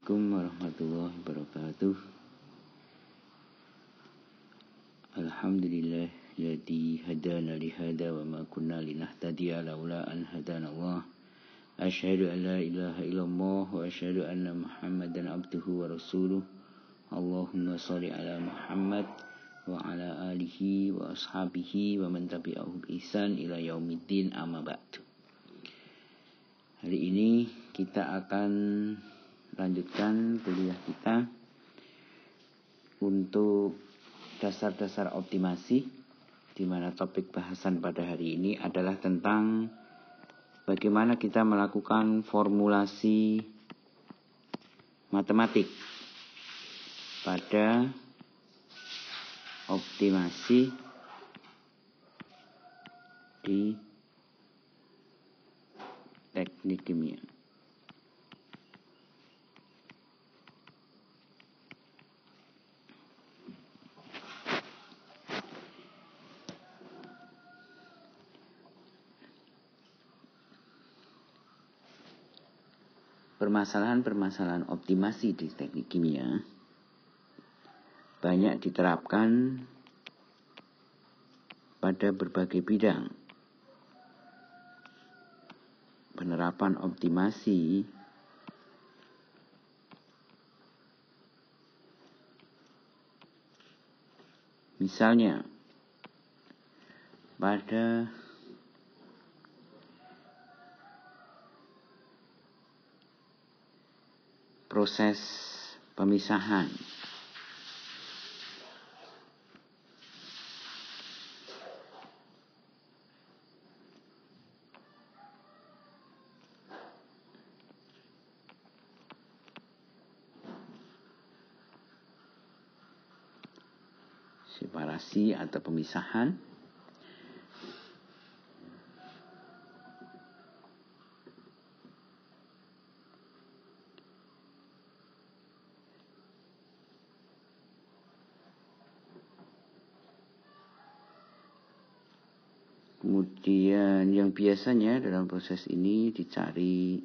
Assalamualaikum warahmatullahi wabarakatuh. Alhamdulillah alladzi hadana li hada wa ma kunna linahtadiya laula an hadana Allah. Asyhadu an la ilaha illallah wa asyhadu anna Muhammadan abduhu wa rasuluh. Allahumma shalli ala Muhammad wa ala alihi wa ashabihi wa man tabi'ahu bi ihsan ila yaumiddin, amma ba'du. Hari ini kita akan lanjutkan kuliah kita untuk dasar-dasar optimasi, di mana topik bahasan pada hari ini adalah tentang bagaimana kita melakukan formulasi matematik pada optimasi di teknik kimia. Permasalahan-permasalahan optimasi di teknik kimia banyak diterapkan pada berbagai bidang. Penerapan optimasi misalnya pada proses pemisahan, separasi atau pemisahan, kemudian yang biasanya dalam proses ini dicari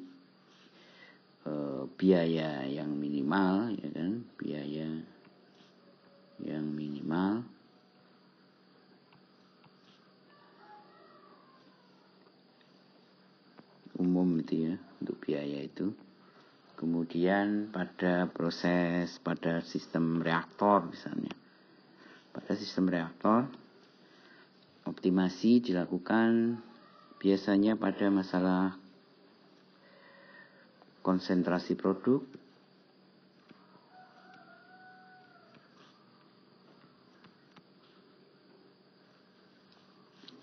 biaya yang minimal, ya kan? Biaya yang minimal, umum itu ya, untuk biaya itu. Kemudian pada sistem reaktor misalnya, pada sistem reaktor optimasi dilakukan biasanya pada masalah konsentrasi produk,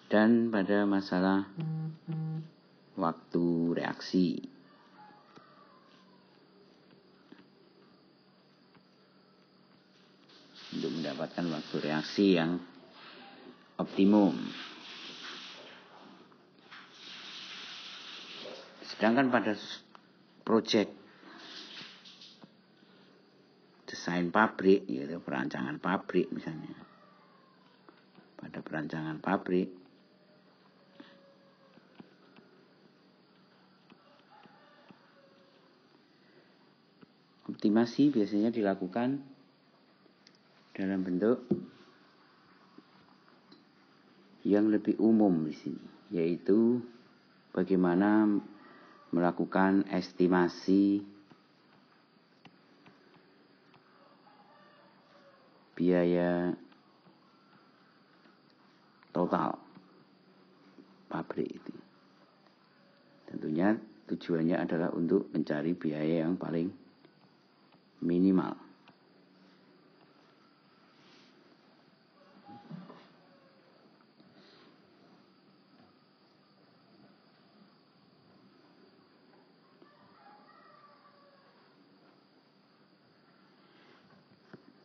dan pada masalah waktu reaksi. Untuk mendapatkan waktu reaksi yang optimum. Sedangkan pada proyek desain pabrik, yaitu perancangan pabrik misalnya. Pada perancangan pabrik, optimasi biasanya dilakukan dalam bentuk yang lebih umum di sini, yaitu bagaimana melakukan estimasi biaya total pabrik itu. Tentunya tujuannya adalah untuk mencari biaya yang paling minimal.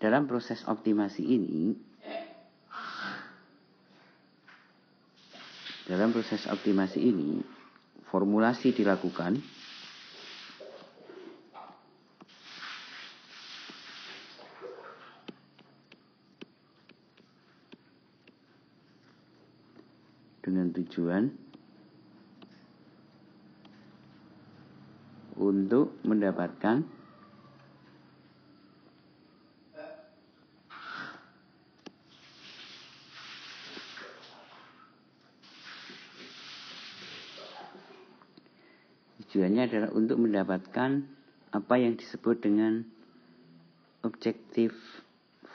Dalam proses optimasi ini, formulasi dilakukan dengan tujuan untuk mendapatkan Tujuannya adalah untuk mendapatkan apa yang disebut dengan objective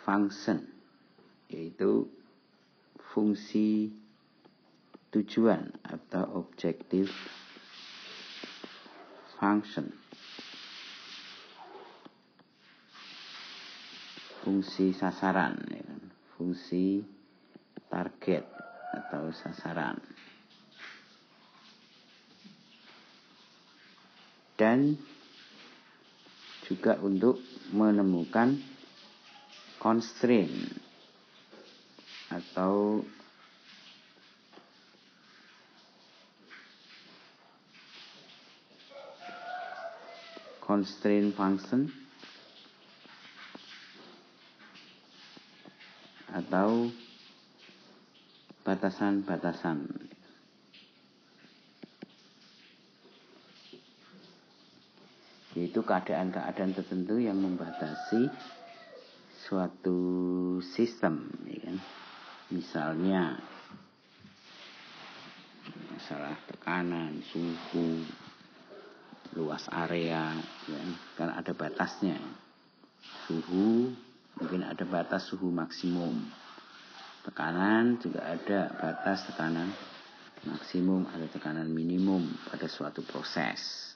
function, yaitu fungsi tujuan atau objective function. Fungsi sasaran, ya kan? Fungsi target atau sasaran. Dan juga untuk menemukan constraint atau constraint function atau batasan-batasan. Yaitu keadaan-keadaan tertentu yang membatasi suatu sistem, ya kan? Misalnya masalah tekanan, suhu, luas area, ya kan ada batasnya. Suhu mungkin ada batas suhu maksimum. Tekanan juga ada batas tekanan maksimum, ada tekanan minimum pada suatu proses.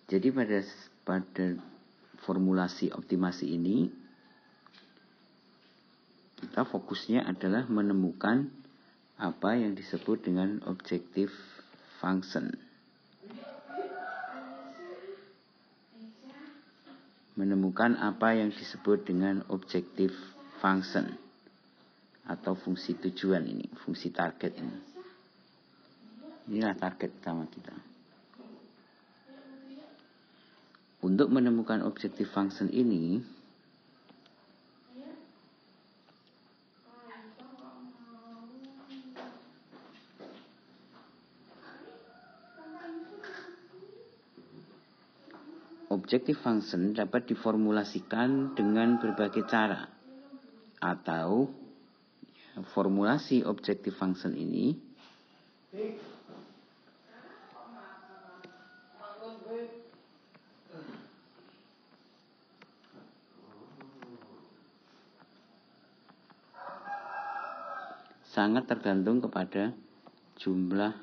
Jadi pada formulasi optimasi ini kita fokusnya adalah menemukan apa yang disebut dengan objective function. Menemukan apa yang disebut dengan objective function atau fungsi tujuan ini, fungsi target ini. Inilah target utama kita. Untuk menemukan objective function ini, objective function dapat diformulasikan dengan berbagai cara, atau formulasi objective function ini sangat tergantung kepada jumlah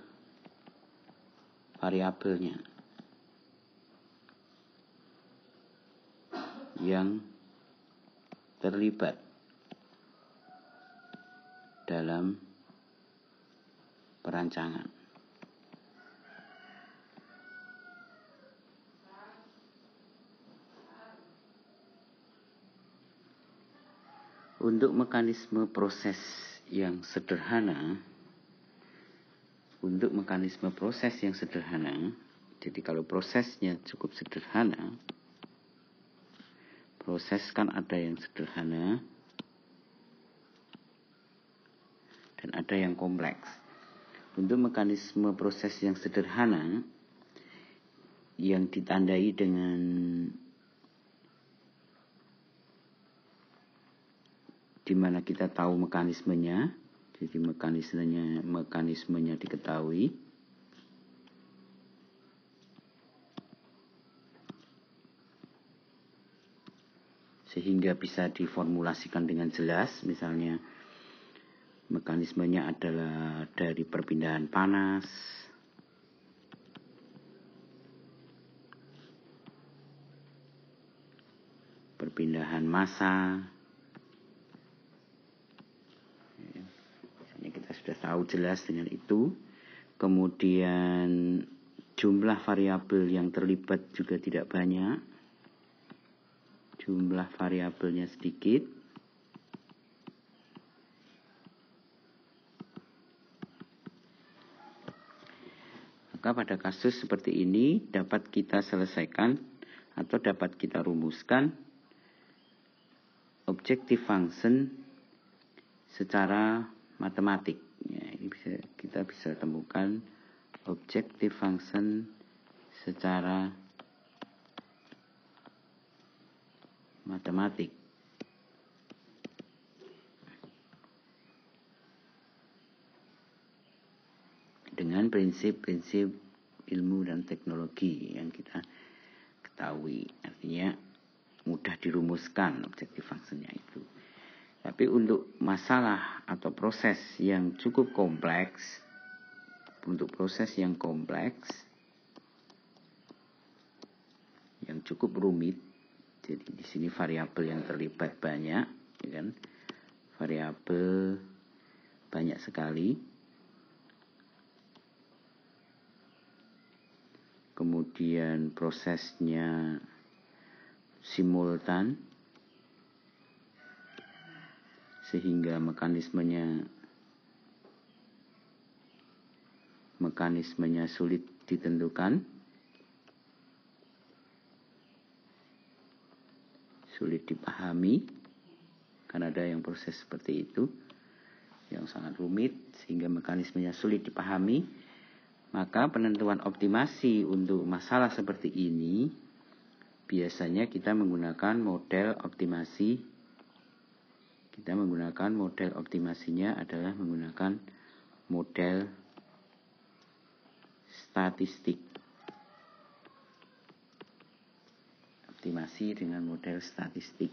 variabelnya yang terlibat dalam perancangan. Untuk mekanisme proses yang sederhana, jadi kalau prosesnya cukup sederhana, proses kan ada yang sederhana dan ada yang kompleks. Untuk mekanisme proses yang sederhana yang ditandai dengan di mana kita tahu mekanismenya, jadi mekanismenya diketahui, sehingga bisa diformulasikan dengan jelas. Misalnya mekanismenya adalah dari perpindahan panas, perpindahan massa. Kita sudah tahu jelas dengan itu. Kemudian jumlah variabel yang terlibat juga tidak banyak, jumlah variabelnya sedikit. Maka pada kasus seperti ini dapat kita selesaikan atau dapat kita rumuskan objective function secara matematik. Ya, ini kita bisa temukan objective function secara matematik. dengan prinsip-prinsip ilmu dan teknologi yang kita ketahui. Artinya mudah dirumuskan objective functionnya itu. Tapi untuk masalah atau proses yang cukup kompleks, yang cukup rumit, jadi di sini variabel yang terlibat banyak, ya kan? Variabel banyak sekali. Kemudian prosesnya simultan, sehingga mekanismenya sulit ditentukan, sulit dipahami, karena ada yang proses seperti itu yang sangat rumit sehingga mekanismenya sulit dipahami. Maka penentuan optimasi untuk masalah seperti ini biasanya kita menggunakan model optimasi. Optimasinya adalah menggunakan model statistik. Optimasi dengan model statistik.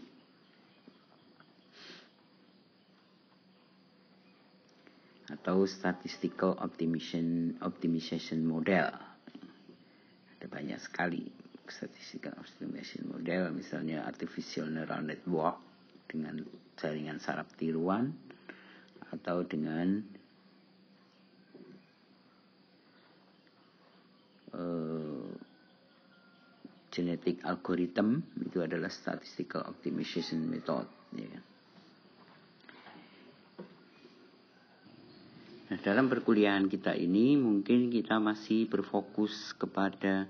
Atau statistical optimization model. Ada banyak sekali statistical optimization model, misalnya artificial neural network dengan jaringan saraf tiruan, atau dengan genetic algorithm, itu adalah statistical optimization method, ya kan? Nah, dalam perkuliahan kita ini mungkin kita masih berfokus kepada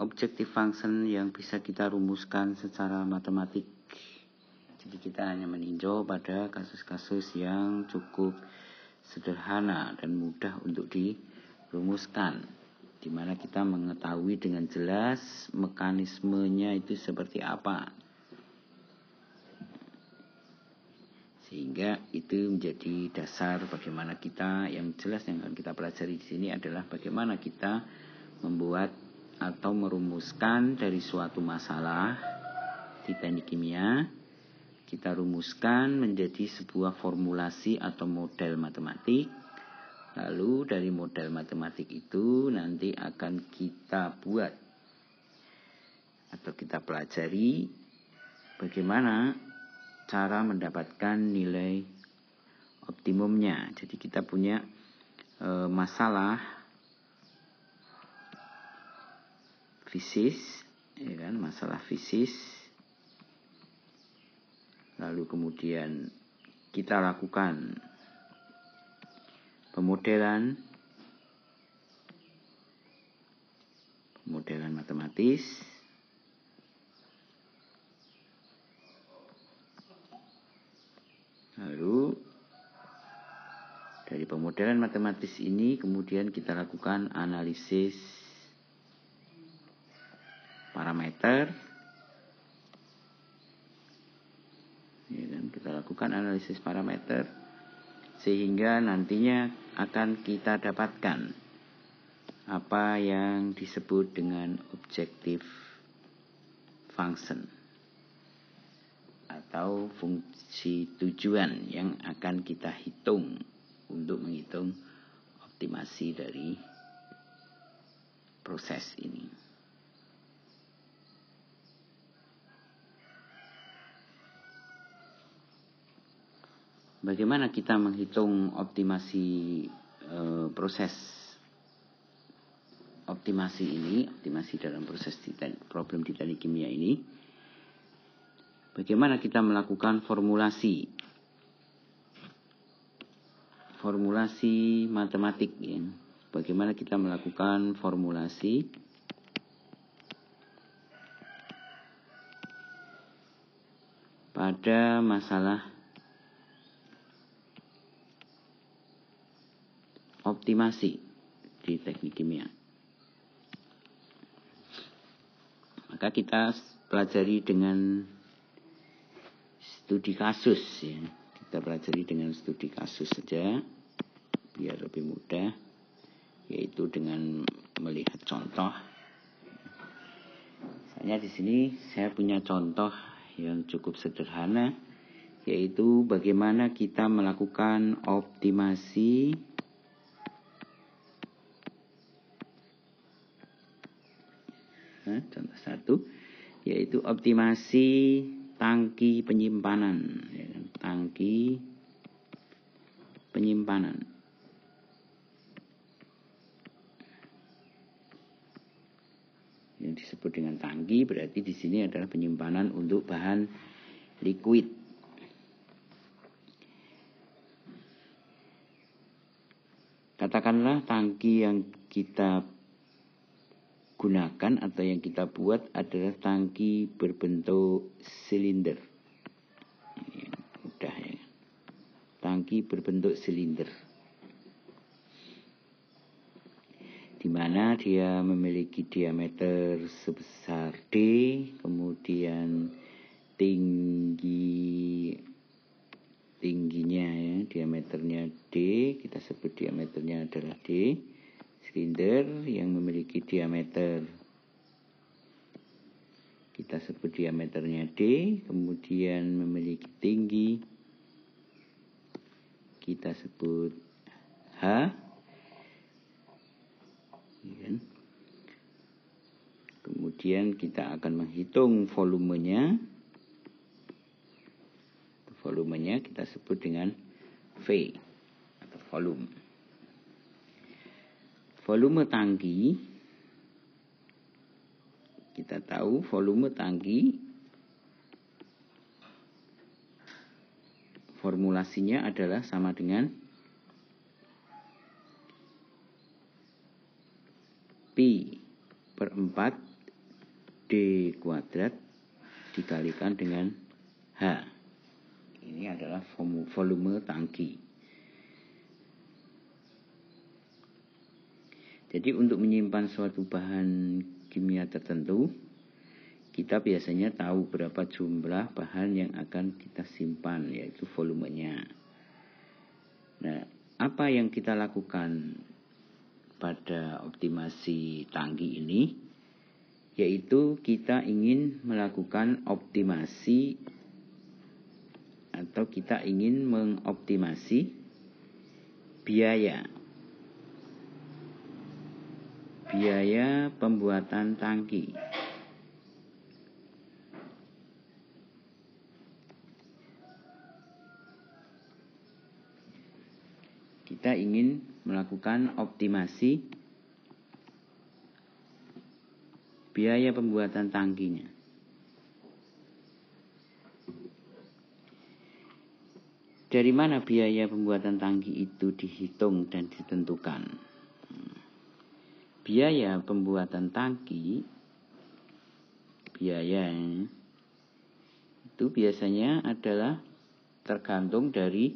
objective function yang bisa kita rumuskan secara matematik. Jadi kita hanya meninjau pada kasus-kasus yang cukup sederhana dan mudah untuk dirumuskan, di mana kita mengetahui dengan jelas mekanismenya itu seperti apa. Sehingga itu menjadi dasar bagaimana kita, yang jelas yang akan kita pelajari di sini adalah bagaimana kita membuat atau merumuskan dari suatu masalah di teknik kimia, kita rumuskan menjadi sebuah formulasi atau model matematik. Lalu dari model matematik itu nanti akan kita buat atau kita pelajari bagaimana cara mendapatkan nilai optimumnya. Jadi kita punya masalah fisis, ya kan, masalah fisis. Lalu kemudian kita lakukan pemodelan matematis. Lalu dari pemodelan matematis ini kemudian kita lakukan analisis parameter. Ya kan? Kita lakukan analisis parameter sehingga nantinya akan kita dapatkan apa yang disebut dengan objective function atau fungsi tujuan yang akan kita hitung untuk menghitung optimasi dari proses ini. Bagaimana kita menghitung optimasi proses optimasi dalam proses problem di teknik kimia ini? Bagaimana kita melakukan formulasi matematik, ya? Bagaimana kita melakukan formulasi pada masalah optimasi di teknik kimia? Maka kita pelajari dengan studi kasus, ya. Kita pelajari dengan studi kasus saja biar lebih mudah, yaitu dengan melihat contoh. Misalnya di sini saya punya contoh yang cukup sederhana, yaitu bagaimana kita melakukan optimasi contoh satu, yaitu optimasi tangki penyimpanan, tangki penyimpanan. Yang disebut dengan tangki berarti di sini adalah penyimpanan untuk bahan liquid. Katakanlah tangki yang kita gunakan atau yang kita buat adalah tangki berbentuk silinder. Ini mudah ya. Tangki berbentuk silinder, di mana dia memiliki diameter sebesar D, kemudian tingginya ya, diameternya D, kita sebut diameternya adalah D, silinder yang memiliki diameter kita sebut diameternya D, kemudian memiliki tinggi kita sebut H. Kemudian kita akan menghitung volumenya. Volumenya kita sebut dengan V atau volume. Volume tangki, kita tahu volume tangki formulasinya adalah sama dengan Pi per 4 D kuadrat dikalikan dengan H. Ini adalah volume tangki. Jadi untuk menyimpan suatu bahan kimia tertentu, kita biasanya tahu berapa jumlah bahan yang akan kita simpan, yaitu volumenya. Nah, apa yang kita lakukan pada optimasi tangki ini, yaitu kita ingin melakukan optimasi atau kita ingin mengoptimasi biaya pembuatan tangki. Kita ingin melakukan optimasi biaya pembuatan tangkinya. Dari mana biaya pembuatan tangki itu dihitung dan ditentukan? Biaya pembuatan tangki, biaya itu biasanya adalah tergantung dari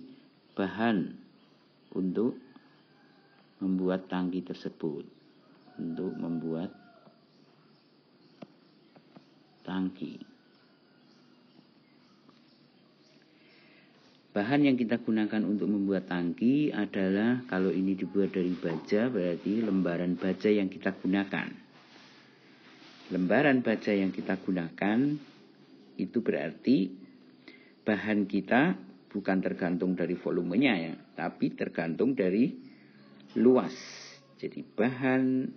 bahan untuk membuat tangki tersebut. Untuk membuat tangki, bahan yang kita gunakan untuk membuat tangki adalah, kalau ini dibuat dari baja, berarti lembaran baja yang kita gunakan. Lembaran baja yang kita gunakan itu berarti bahan kita bukan tergantung dari volumenya ya, tapi tergantung dari luas. Jadi bahan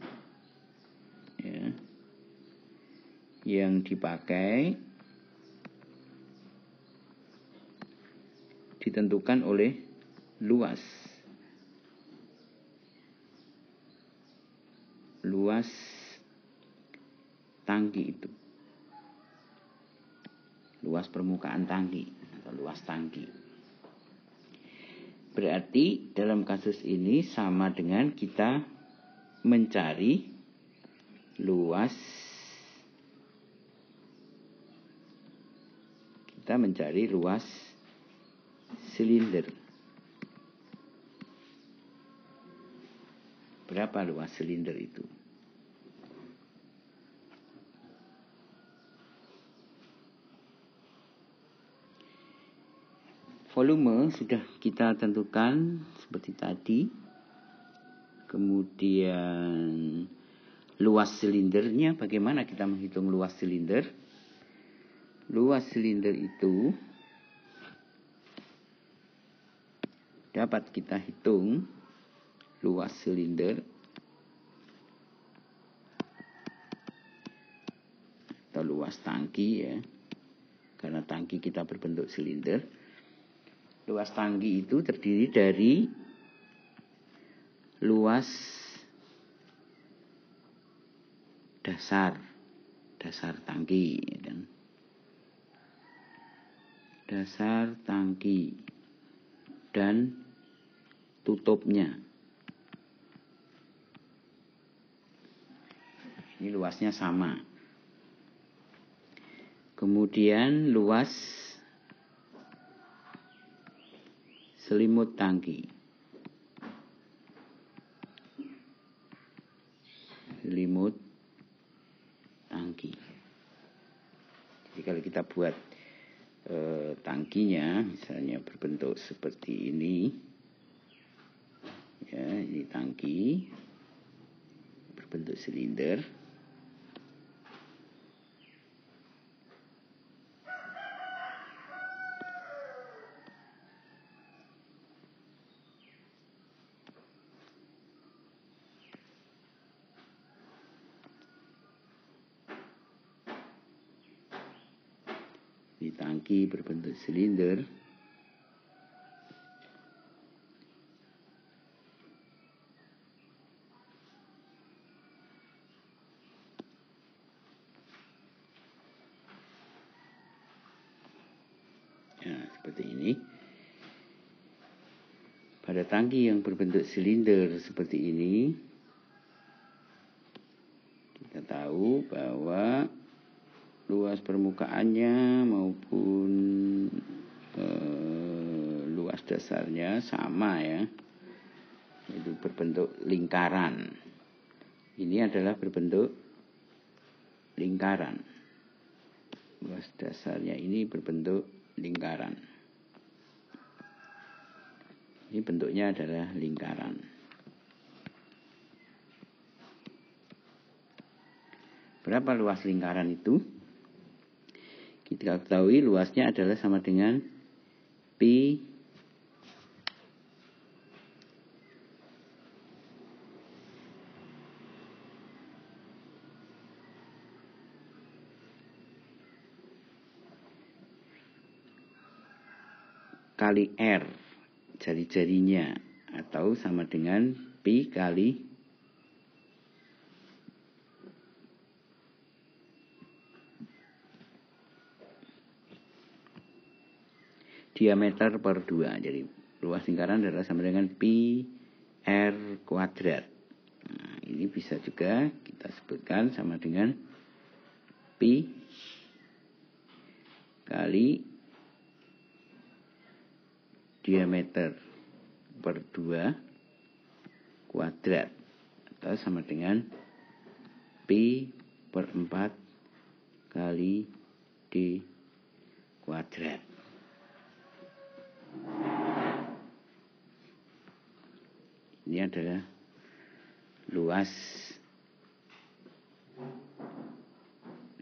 ya, yang dipakai ditentukan oleh luas tangki itu, luas permukaan tangki atau luas tangki. Berarti dalam kasus ini sama dengan kita mencari luas silinder. Berapa luas silinder itu? Volume sudah kita tentukan seperti tadi, Kemudian luas silindernya, bagaimana kita menghitung luas silinder? Luas silinder itu dapat kita hitung luas silinder atau luas tangki ya. Karena tangki kita berbentuk silinder. Luas tangki itu terdiri dari luas dasar tangki ya kan? Dasar tangki dan tutupnya. Ini luasnya sama. Kemudian luas selimut tangki. Selimut tangki. Jadi kalau kita buat tangkinya misalnya berbentuk seperti ini. Ya, ini tangki berbentuk silinder. Di tangki berbentuk silinder. Ya, seperti ini. Pada tangki yang berbentuk silinder seperti ini, kita tahu bahwa luas permukaannya maupun luas dasarnya sama ya, itu berbentuk lingkaran. Ini adalah berbentuk lingkaran. Luas dasarnya ini berbentuk lingkaran. Ini bentuknya adalah lingkaran. Berapa luas lingkaran itu? Kita ketahui luasnya adalah sama dengan pi kali R jari-jarinya, atau sama dengan pi kali diameter per 2. Jadi luas lingkaran adalah sama dengan pi R kuadrat. Nah, ini bisa juga kita sebutkan sama dengan pi kali diameter per 2 kuadrat, atau sama dengan pi per 4 kali d kuadrat. Ini adalah luas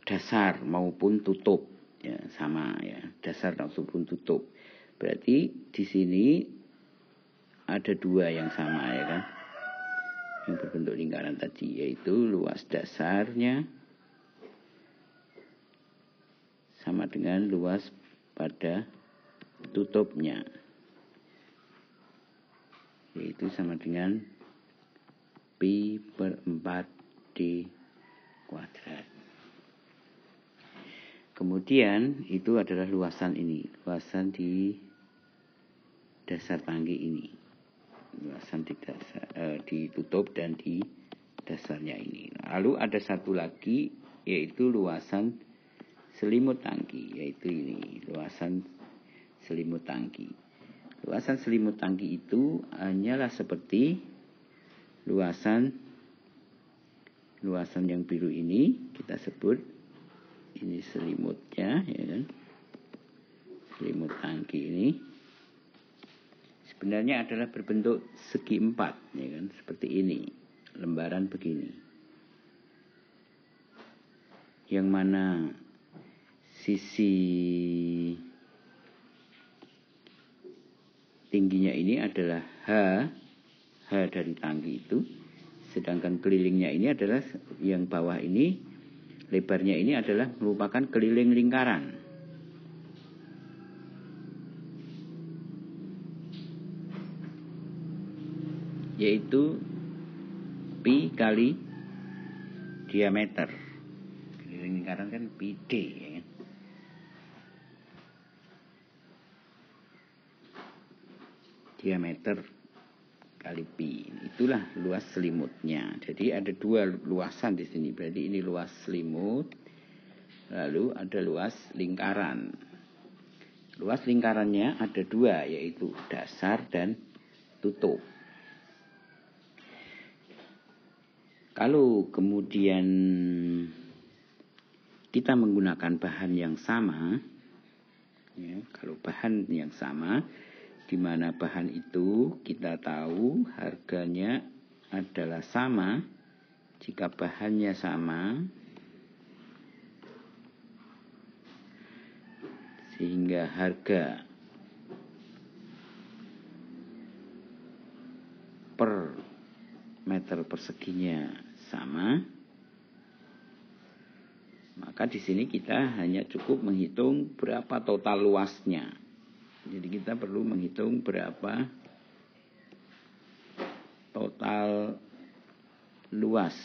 dasar maupun tutup ya, sama ya, dasar maupun tutup. Berarti di sini ada dua yang sama ya kan, yang berbentuk lingkaran tadi, yaitu luas dasarnya sama dengan luas pada tutupnya, yaitu sama dengan pi per 4d kuadrat. Kemudian itu adalah luasan ini, luasan di dasar tangki ini, luasan di dasar, ditutup dan di dasarnya ini. Lalu ada satu lagi, yaitu luasan selimut tangki, yaitu ini, luasan selimut tangki. Luasan selimut tangki itu hanyalah seperti luasan yang biru ini, kita sebut ini selimutnya ya kan, selimut tangki ini sebenarnya adalah berbentuk segi empat, ya kan, seperti ini, lembaran begini, yang mana sisi tingginya ini adalah H dari tangki itu, sedangkan kelilingnya ini adalah yang bawah ini, lebarnya ini adalah merupakan keliling lingkaran. Yaitu pi kali diameter. Keliling lingkaran kan pi d, ya kan? Diameter kali pi. Itulah luas selimutnya. Jadi ada dua luasan di sini. Berarti ini luas selimut, lalu ada luas lingkaran. Luas lingkarannya ada dua, yaitu dasar dan tutup. Kalau kemudian kita menggunakan bahan yang sama, ya, kalau bahan yang sama, di mana bahan itu kita tahu harganya adalah sama, jika bahannya sama, sehingga harga per meter perseginya sama, maka di sini kita hanya cukup menghitung berapa total luasnya. Jadi kita perlu menghitung berapa total luas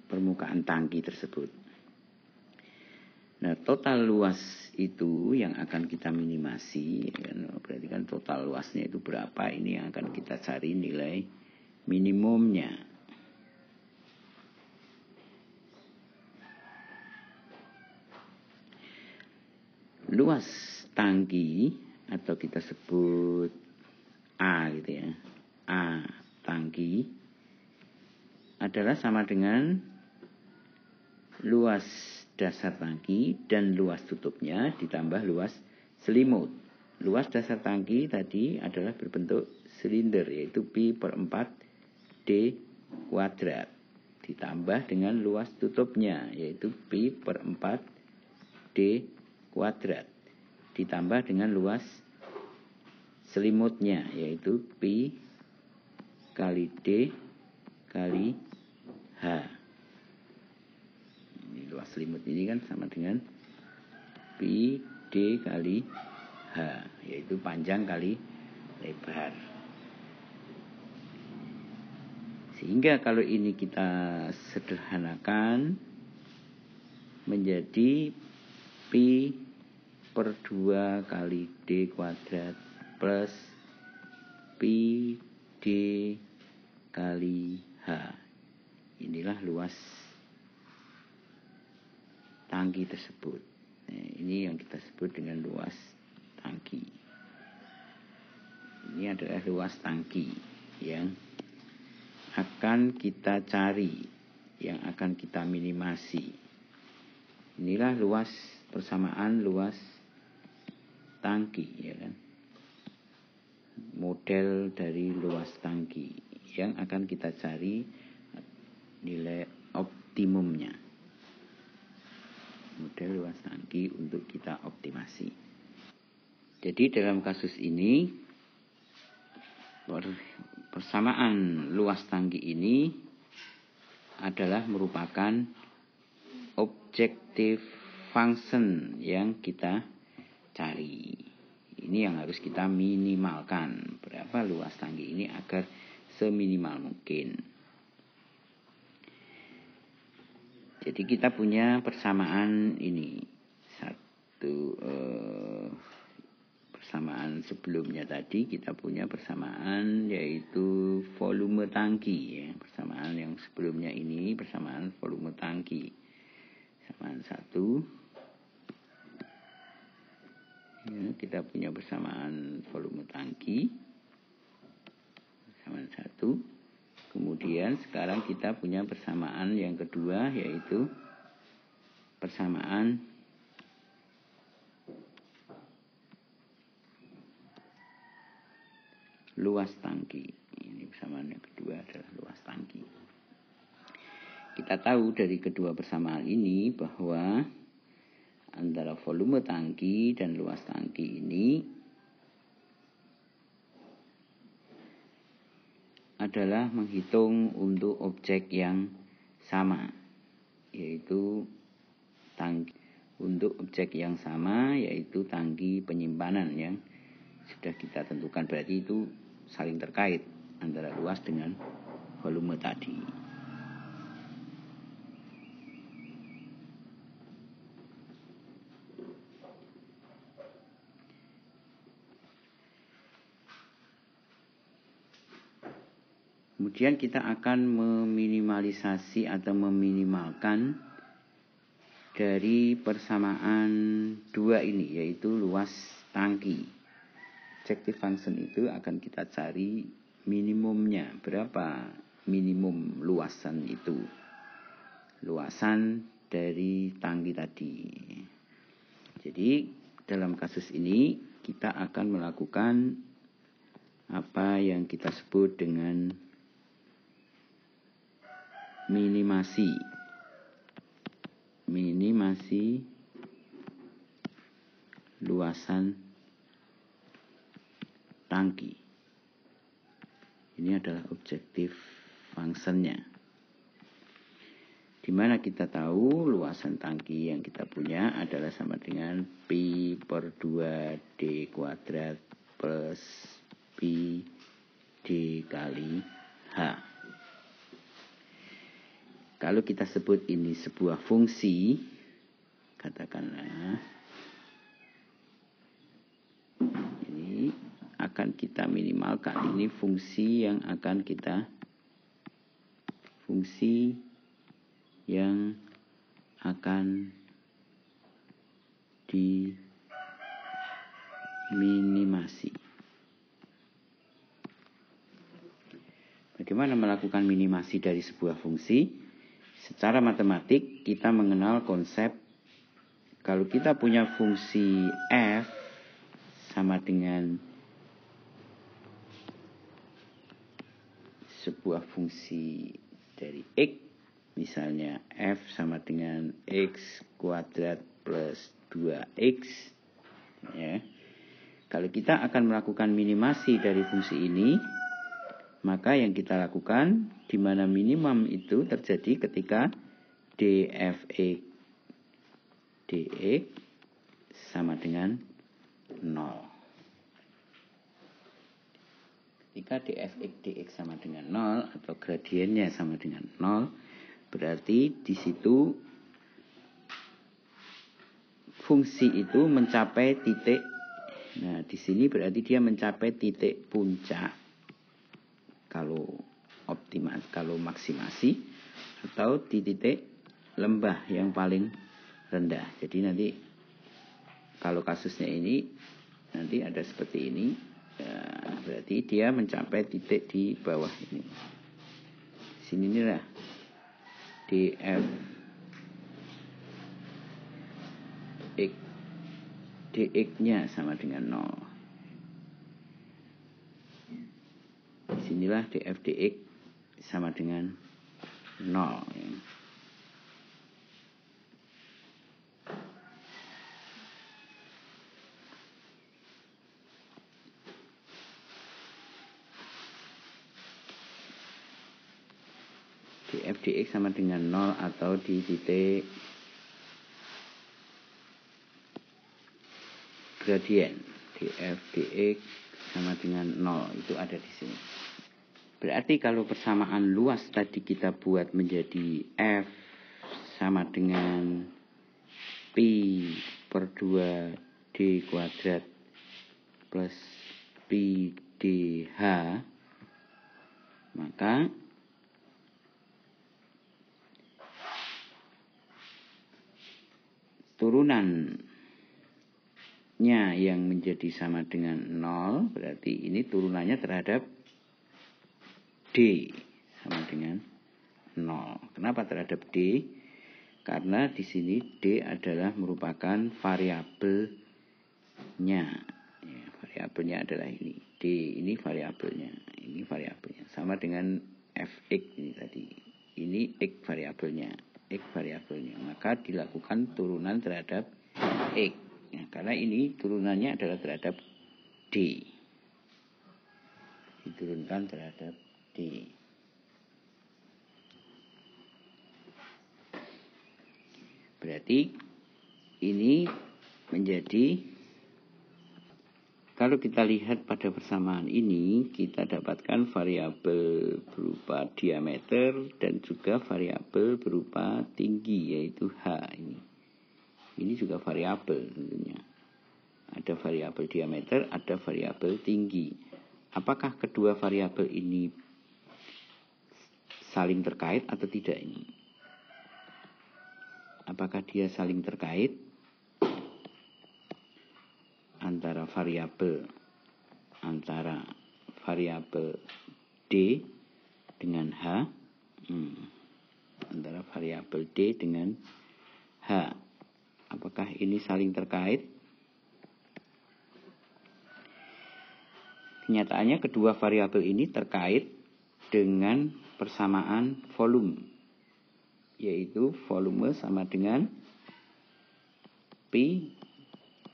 permukaan tangki tersebut. Nah, total luas itu yang akan kita minimasi, berarti kan total luasnya itu berapa, ini yang akan kita cari nilai minimumnya. Luas tangki atau kita sebut A gitu ya, A tangki adalah sama dengan luas dasar tangki dan luas tutupnya ditambah luas selimut. Luas dasar tangki tadi adalah berbentuk silinder, yaitu pi per 4 D kuadrat, ditambah dengan luas tutupnya, yaitu pi per 4 D kuadrat, ditambah dengan luas selimutnya, yaitu pi kali D kali H. Luas selimut ini kan sama dengan pi D kali H, yaitu panjang kali lebar. Sehingga kalau ini kita sederhanakan menjadi pi per 2 kali D kuadrat plus pi D kali H. Inilah luas tangki tersebut. Nah, ini yang kita sebut dengan luas tangki. Ini adalah luas tangki yang akan kita cari, yang akan kita minimasi. Inilah luas persamaan luas tangki, ya kan? Model dari luas tangki yang akan kita cari nilai optimumnya. Model luas tangki untuk kita optimasi. Jadi dalam kasus ini persamaan luas tangki ini adalah merupakan objective function yang kita cari. Ini yang harus kita minimalkan. Berapa luas tangki ini agar seminimal mungkin. Jadi kita punya persamaan ini. Persamaan sebelumnya tadi kita punya persamaan yaitu volume tangki, ya. Persamaan yang sebelumnya ini persamaan volume tangki. Persamaan 1. Ya, kita punya persamaan volume tangki. Persamaan 1. Kemudian sekarang kita punya persamaan yang kedua, yaitu persamaan luas tangki. Ini persamaan yang kedua adalah luas tangki. Kita tahu dari kedua persamaan ini bahwa antara volume tangki dan luas tangki ini adalah menghitung untuk objek yang sama, yaitu tangki untuk objek yang sama, yaitu tangki penyimpanan yang sudah kita tentukan. Berarti itu saling terkait antara luas dengan volume tadi. Kemudian kita akan meminimalisasi atau meminimalkan dari persamaan dua ini, yaitu luas tangki. Objective function itu akan kita cari minimumnya. Berapa minimum luasan itu? Luasan dari tangki tadi. Jadi dalam kasus ini kita akan melakukan apa yang kita sebut dengan minimasi luasan tangki. Ini adalah objektif fungsinya. Di mana kita tahu luasan tangki yang kita punya adalah sama dengan Pi per 2 D kuadrat plus Pi D kali H. Kalau kita sebut ini sebuah fungsi, katakanlah ini akan kita minimalkan. Ini fungsi yang akan diminimasi. Bagaimana melakukan minimasi dari sebuah fungsi? Secara matematik kita mengenal konsep kalau kita punya fungsi f sama dengan sebuah fungsi dari x, misalnya f sama dengan x kuadrat plus 2x, ya. Kalau kita akan melakukan minimasi dari fungsi ini, maka yang kita lakukan di mana minimum itu terjadi ketika dfx dx sama dengan 0. Ketika dfx dx sama dengan 0 atau gradiennya sama dengan 0, berarti di situ fungsi itu mencapai titik. Nah, di sini berarti dia mencapai titik puncak kalau optimal, kalau maksimasi, atau di titik lembah yang paling rendah. Jadi nanti kalau kasusnya ini nanti ada seperti ini, ya, berarti dia mencapai titik di bawah ini. Sini inilah dx-nya sama dengan 0. Disinilah df dx sama dengan 0. Ya. df dx sama dengan 0 atau di titik gradien. df dx sama dengan 0 itu ada di sini. Berarti kalau persamaan luas tadi kita buat menjadi f sama dengan pi per 2 d kuadrat plus pi dh, maka turunannya yang menjadi sama dengan 0, berarti ini turunannya terhadap D sama dengan 0. Kenapa terhadap D? Karena di sini D adalah merupakan variabelnya. Ya, variabelnya adalah ini. D ini variabelnya. Ini variabelnya. Sama dengan fx ini tadi. Ini x variabelnya. X variabelnya. Maka dilakukan turunan terhadap x. Ya, karena ini turunannya adalah terhadap D. Diturunkan terhadap D. Berarti ini menjadi, kalau kita lihat pada persamaan ini, kita dapatkan variabel berupa diameter dan juga variabel berupa tinggi, yaitu H ini. Ini juga variabel tentunya. Ada variabel diameter, ada variabel tinggi. Apakah kedua variabel ini saling terkait atau tidak ini? Apakah dia saling terkait antara variabel D dengan H? Antara variabel D dengan H. Apakah ini saling terkait? Kenyataannya kedua variabel ini terkait dengan persamaan volume, yaitu volume sama dengan Pi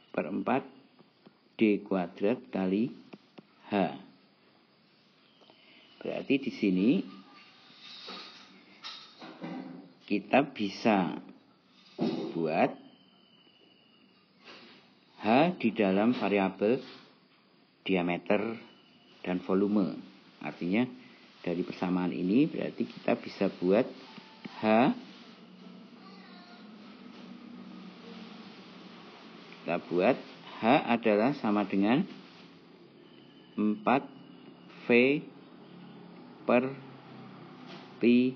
per 4 D kuadrat kali H. Berarti di sini kita bisa buat H di dalam variabel diameter dan volume. Artinya dari persamaan ini berarti kita bisa buat H, kita buat H adalah sama dengan 4V per Pi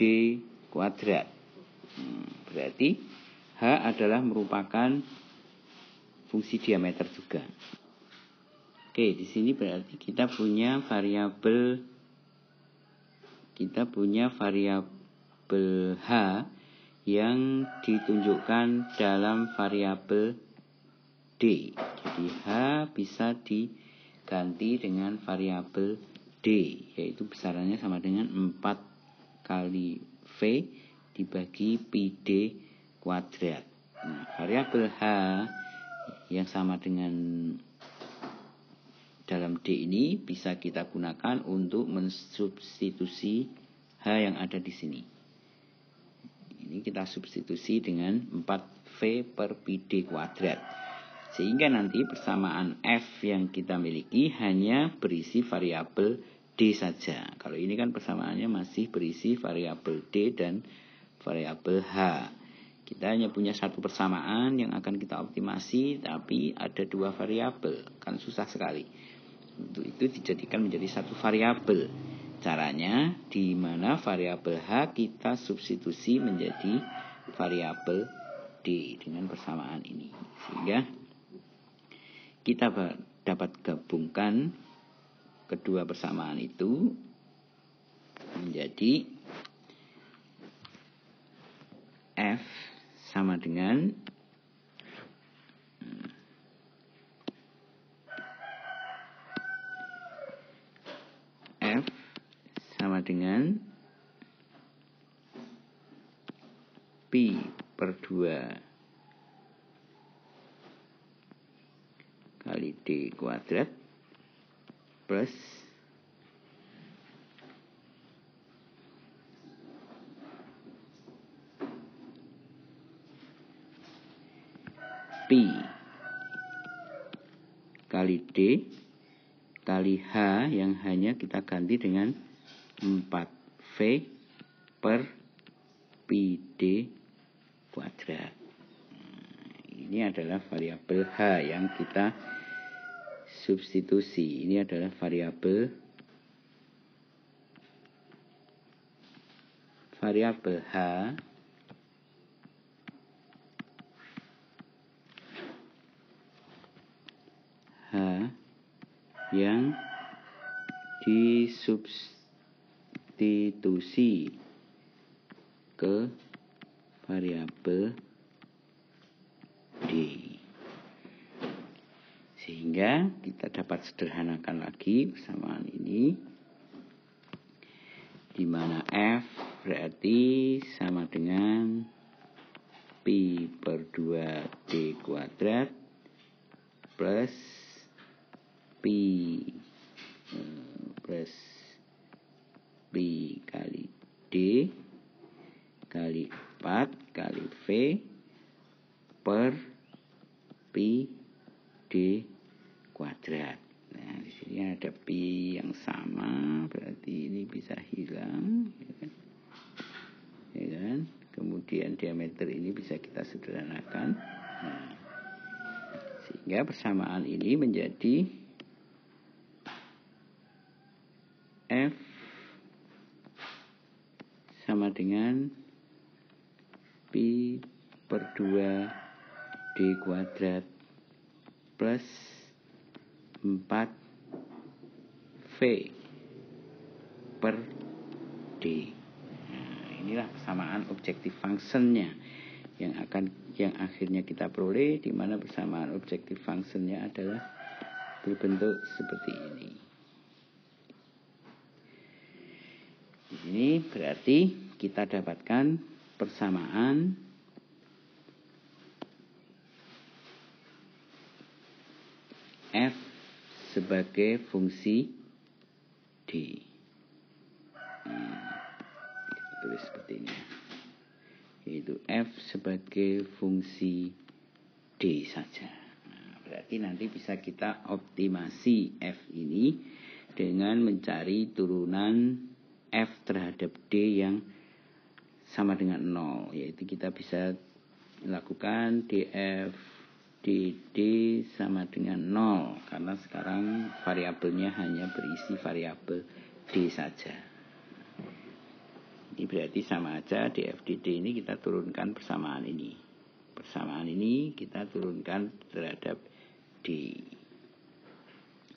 D kuadrat. Berarti H adalah merupakan fungsi diameter juga. Oke, di sini berarti kita punya variabel H yang ditunjukkan dalam variabel D. Jadi H bisa diganti dengan variabel D, yaitu besarannya sama dengan 4 kali V dibagi Pi D kuadrat. Nah, variabel H yang sama dengan dalam D ini bisa kita gunakan untuk mensubstitusi H yang ada di sini. Ini kita substitusi dengan 4V per Pi D kuadrat. Sehingga nanti persamaan F yang kita miliki hanya berisi variabel D saja. Kalau ini kan persamaannya masih berisi variabel D dan variabel H. Kita hanya punya satu persamaan yang akan kita optimasi, tapi ada dua variabel. Kan susah sekali. Untuk itu dijadikan menjadi satu variabel. Caranya di mana variabel H kita substitusi menjadi variabel D dengan persamaan ini. Sehingga kita dapat gabungkan kedua persamaan itu menjadi F sama dengan Pi per 2 kali D kuadrat plus Pi kali D kali H yang hanya kita ganti dengan 4V per Pi D kuadrat. Ini adalah variabel H yang kita substitusi. Ini adalah variabel H yang disubstitusi ke variabel D. Sehingga kita dapat sederhanakan lagi persamaan ini, di mana F berarti sama dengan Pi per 2D kuadrat plus Pi kali D kali 4 kali V per Pi D kuadrat. Nah, di sini ada pi yang sama, berarti ini bisa hilang, ya kan? Kemudian diameter ini bisa kita sederhanakan. Nah, sehingga persamaan ini menjadi F sama dengan pi per 2 D kuadrat plus 4V per D. Nah, inilah persamaan objective functionnya yang akhirnya kita peroleh, di mana persamaan objective functionnya adalah berbentuk seperti ini. Di sini berarti kita dapatkan persamaan F sebagai fungsi D. Tulis seperti ini. Yaitu F sebagai fungsi D saja. Nah, berarti nanti bisa kita optimasi F ini dengan mencari turunan F terhadap D yang sama dengan 0. Yaitu kita bisa lakukan df dd sama dengan 0, karena sekarang variabelnya hanya berisi variabel D saja. Ini berarti sama aja, df dd ini kita turunkan persamaan ini. Persamaan ini kita turunkan terhadap D.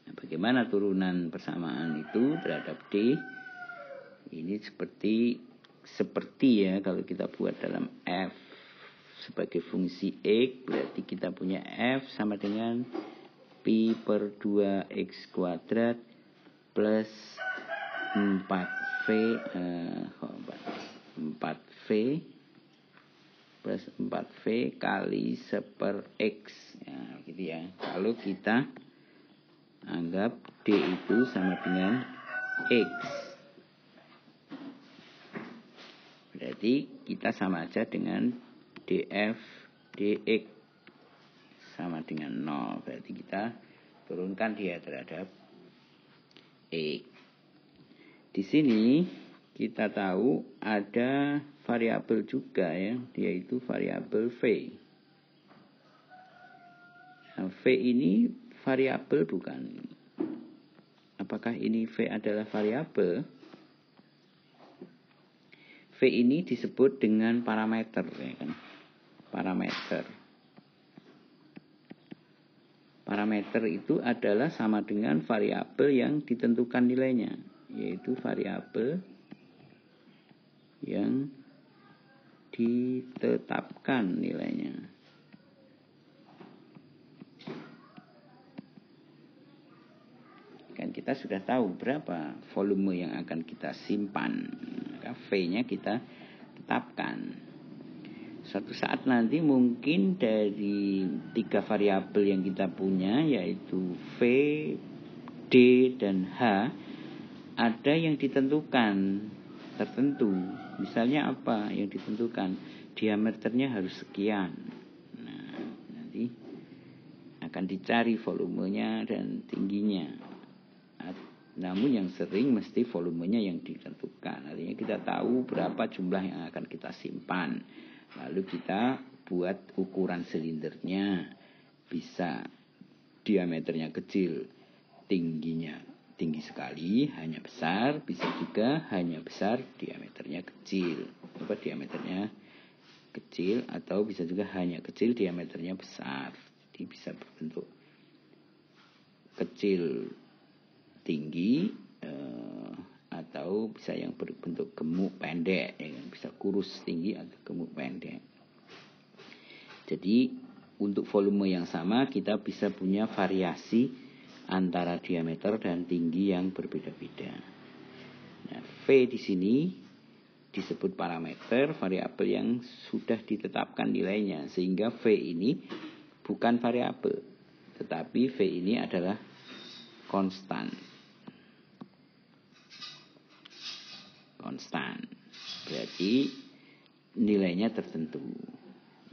Nah, bagaimana turunan persamaan itu terhadap D? Ini seperti ya, kalau kita buat dalam F sebagai fungsi X, berarti kita punya F sama dengan Pi per 2X kuadrat plus 4V plus 4V kali 1/X. Ya, gitu ya. Kalau kita anggap D itu sama dengan X, berarti kita sama aja dengan df dx sama dengan 0. Berarti kita turunkan dia terhadap X. Di sini kita tahu ada variabel juga ya, yaitu variabel V. Nah, V ini variabel bukan? Apakah ini V adalah variabel? V ini disebut dengan parameter, ya kan? Parameter itu adalah sama dengan variabel yang ditentukan nilainya, yaitu variabel yang ditetapkan nilainya. Kan kita sudah tahu berapa volume yang akan kita simpan, maka V-nya kita tetapkan. Suatu saat nanti mungkin dari 3 variabel yang kita punya, yaitu V, D, dan H, ada yang ditentukan, tertentu. Misalnya apa yang ditentukan? Diameternya harus sekian. Nah, nanti akan dicari volumenya dan tingginya. Namun yang sering mesti volumenya yang ditentukan. Artinya kita tahu berapa jumlah yang akan kita simpan. Lalu kita buat ukuran silindernya. Bisa diameternya kecil, tingginya tinggi sekali, hanya besar. Bisa juga hanya besar, diameternya kecil. Diameternya kecil, atau bisa juga hanya kecil, diameternya besar. Jadi bisa berbentuk kecil tinggi, atau bisa yang berbentuk gemuk pendek, ya kan? Bisa kurus tinggi atau gemuk pendek. Jadi untuk volume yang sama kita bisa punya variasi antara diameter dan tinggi yang berbeda-beda. Nah, V di sini disebut parameter variabel yang sudah ditetapkan nilainya, sehingga V ini bukan variabel, tetapi V ini adalah konstan. Berarti nilainya tertentu.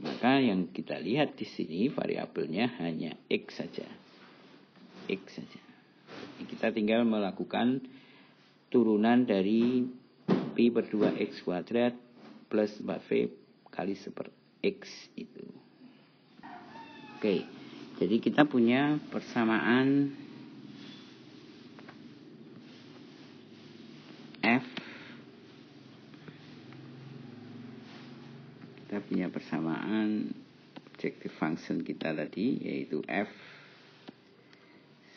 Maka yang kita lihat di sini variabelnya hanya X saja. Kita tinggal melakukan turunan dari Pi per 2X kuadrat plus 4V kali 1/X itu. Oke, jadi kita punya persamaan F. Kita punya persamaan objective function kita tadi, yaitu F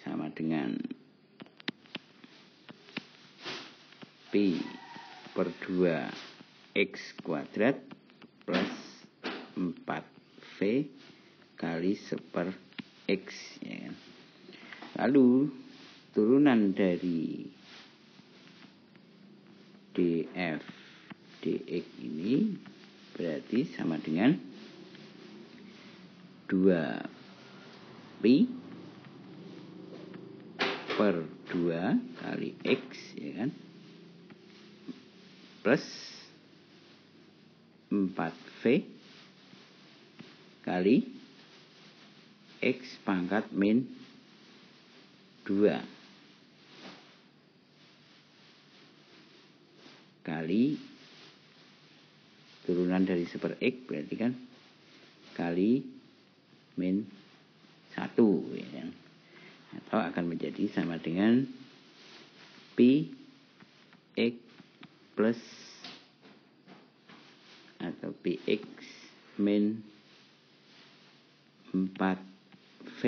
sama dengan Pi per 2X kuadrat plus 4V kali 1/X, ya kan? Lalu turunan dari df dx ini berarti sama dengan 2pi per 2 kali x, ya kan, plus 4v kali x pangkat min 2 kali turunan dari 1/x berarti kan kali min 1, ya kan? Atau akan menjadi sama dengan pi x plus atau px min 4v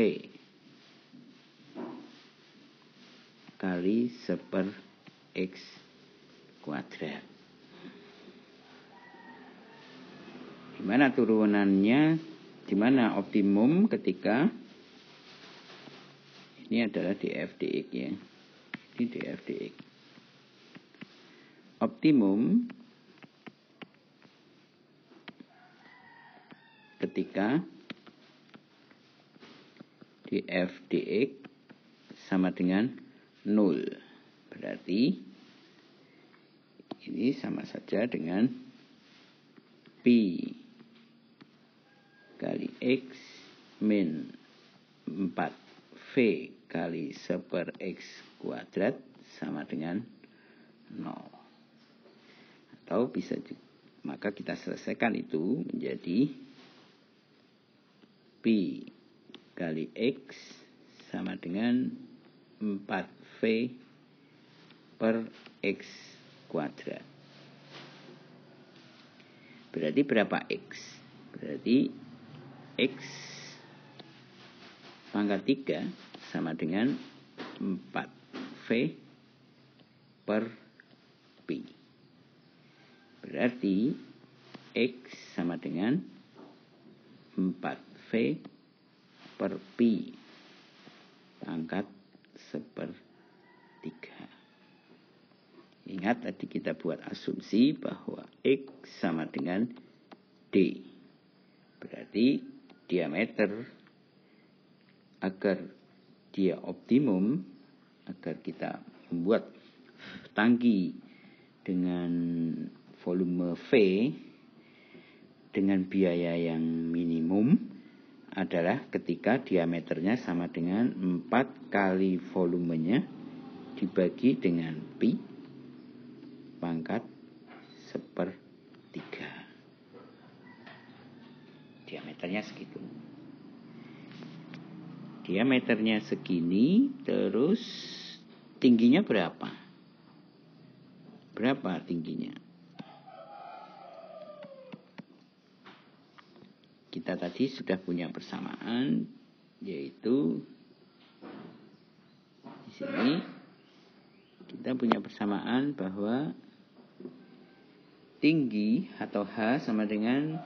kali 1/x kuadrat. Di mana turunannya, di mana optimum ketika ini adalah df dx, ya. Ini df dx. Optimum ketika df dx sama dengan 0. Berarti ini sama saja dengan pi kali x min 4v kali 1/x kuadrat sama dengan 0. Atau bisa juga, maka kita selesaikan itu menjadi pi kali x sama dengan 4v per x kuadrat. Berarti berapa x? Berarti x pangkat 3 sama dengan 4v per pi. Berarti x sama dengan 4v per pi pangkat 1/3. Ingat tadi kita buat asumsi bahwa x sama dengan d. Berarti diameter agar dia optimum, agar kita membuat tangki dengan volume V dengan biaya yang minimum adalah ketika diameternya sama dengan 4 kali volumenya dibagi dengan pi pangkat 1/3. Diameternya segitu. Diameternya segini, terus tingginya berapa? Berapa tingginya? Kita tadi sudah punya persamaan, yaitu di sini kita punya persamaan bahwa tinggi atau H sama dengan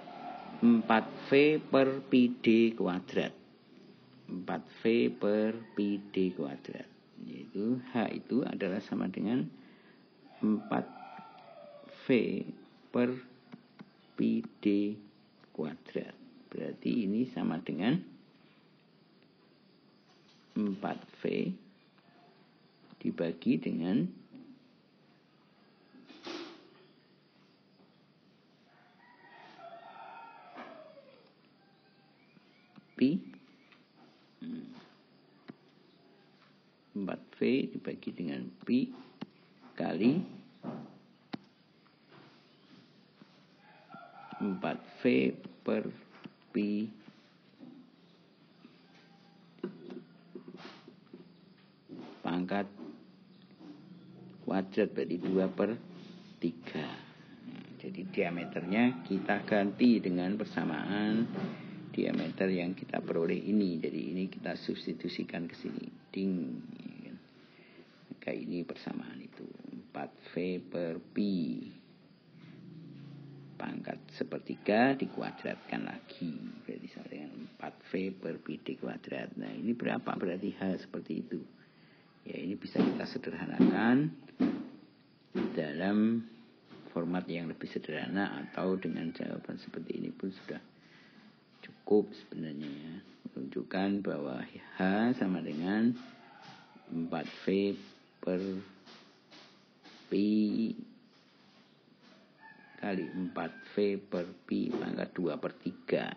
4V per pi D kuadrat. 4V per pi D kuadrat. Yaitu H itu adalah sama dengan 4V per pi D kuadrat. Berarti ini sama dengan 4V dibagi dengan pi. 4V dibagi dengan pi kali 4V per pi pangkat kuadrat, berarti 2 per 3. Jadi diameternya kita ganti dengan persamaan diameter yang kita peroleh ini. Jadi ini kita substitusikan ke sini. Ding. Maka ini persamaan itu 4V per pi pangkat sepertiga dikuadratkan lagi, berarti sama dengan 4V per pi D kuadrat. Nah ini berapa? Berarti H seperti itu. Ya ini bisa kita sederhanakan dalam format yang lebih sederhana, atau dengan jawaban seperti ini pun sudah cukup sebenarnya ya. Menunjukkan bahwa H sama dengan 4V per pi kali 4V per pi pangkat 2 per 3.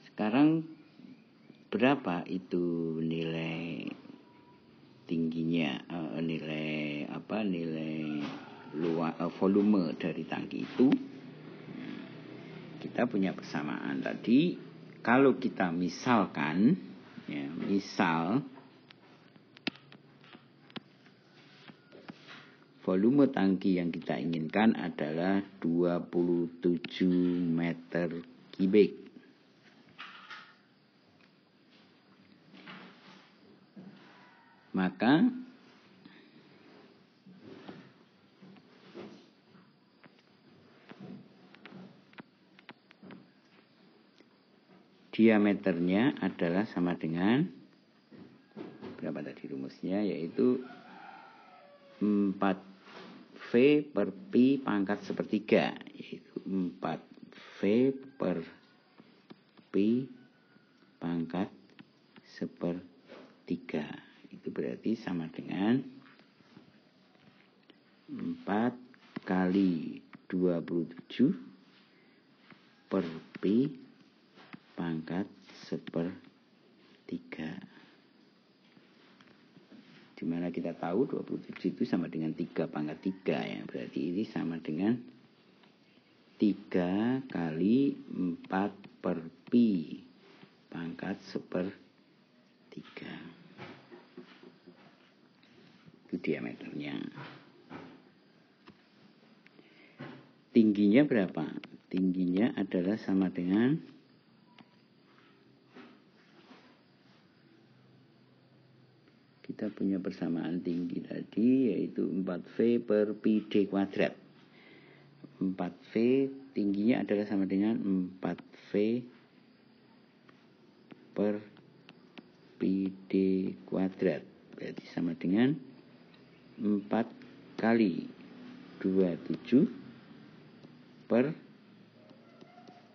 Sekarang berapa itu nilai tingginya, nilai volume dari tangki itu? Kita punya persamaan tadi. Kalau kita misalkan ya, misal volume tangki yang kita inginkan adalah 27 meter kubik. Maka diameternya adalah sama dengan berapa tadi rumusnya, yaitu 4V per pi pangkat sepertiga, yaitu 4V per pi pangkat sepertiga. Itu berarti sama dengan 4 kali 27 per pi pangkat sepertiga. Dimana kita tahu 27 itu sama dengan 3 pangkat 3 ya. Berarti ini sama dengan 3 kali 4 per pi pangkat sepertiga. Itu diameternya. Tingginya berapa? Tingginya adalah sama dengan kita punya persamaan tinggi tadi, yaitu 4V per pi D kuadrat. 4V tingginya adalah sama dengan 4V per pi D kuadrat. Berarti sama dengan 4 kali 27 per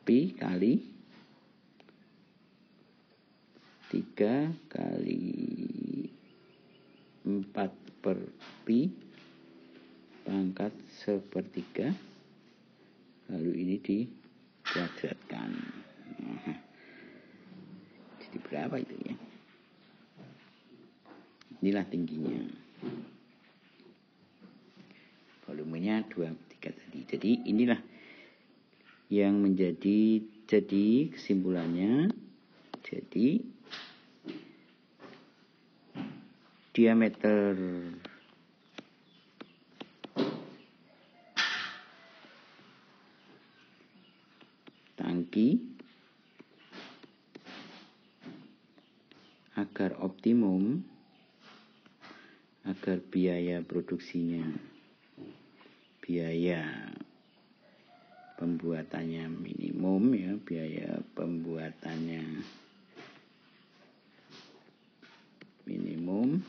pi kali 3 kali 4 per pi pangkat sepertiga, lalu ini dikuadratkan. Jadi berapa itu ya? Inilah tingginya. Volumenya 23 tadi. Jadi inilah yang menjadi kesimpulannya. Jadi diameter tangki agar optimum, agar biaya produksinya, biaya pembuatannya minimum ya, biaya pembuatannya minimum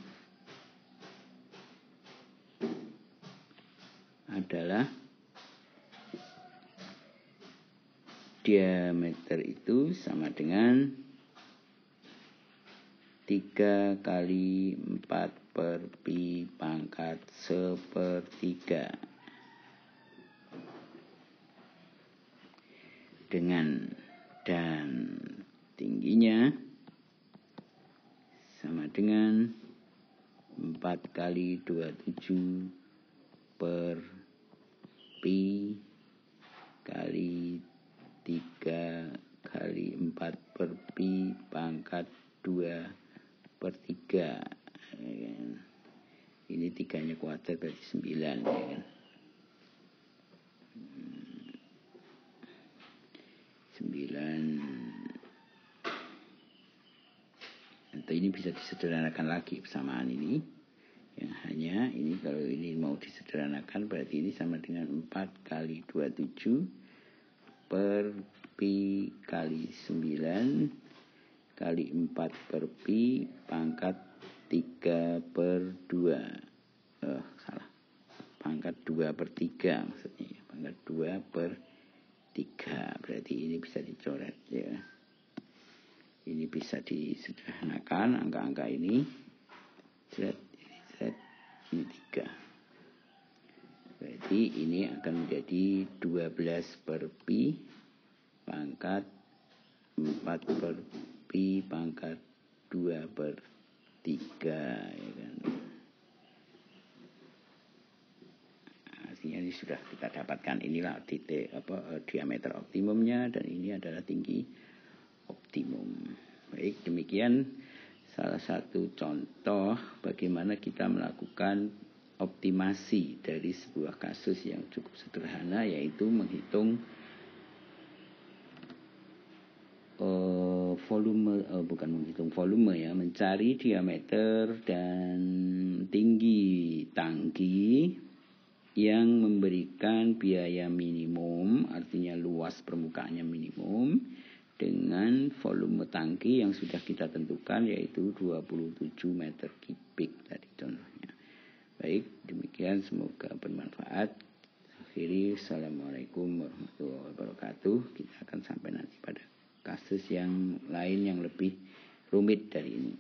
adalah diameter itu sama dengan 3 kali 4 per pi pangkat 1/3 dan tingginya sama dengan 4 kali 27 per pi kali 3 kali 4 per pi pangkat 2/3. Ini 3-nya kuadrat berarti 9 ya kan. 9. Atau ini bisa disederhanakan lagi persamaan ini. Yang hanya ini kalau ini mau disederhanakan berarti ini sama dengan 4 kali 27 per pi kali 9 kali 4 per pi pangkat 3/2. Salah. Pangkat 2/3 maksudnya ya. Pangkat 2/3. Berarti ini bisa dicoret ya. Ini bisa disederhanakan angka-angka ini. Ini 3. Berarti ini akan menjadi 12 per pi pangkat 4 per pi pangkat 2/3 ya kan. Artinya ini sudah kita dapatkan, inilah titik diameter optimumnya dan ini adalah tinggi optimum. Baik, demikian salah satu contoh bagaimana kita melakukan optimasi dari sebuah kasus yang cukup sederhana, yaitu menghitung mencari diameter dan tinggi tangki yang memberikan biaya minimum, artinya luas permukaannya minimum, dengan volume tangki yang sudah kita tentukan yaitu 27 meter kubik tadi contohnya. Baik, demikian semoga bermanfaat. Akhiri, assalamualaikum warahmatullahi wabarakatuh. Kita akan sampai nanti pada kasus yang lain yang lebih rumit dari ini.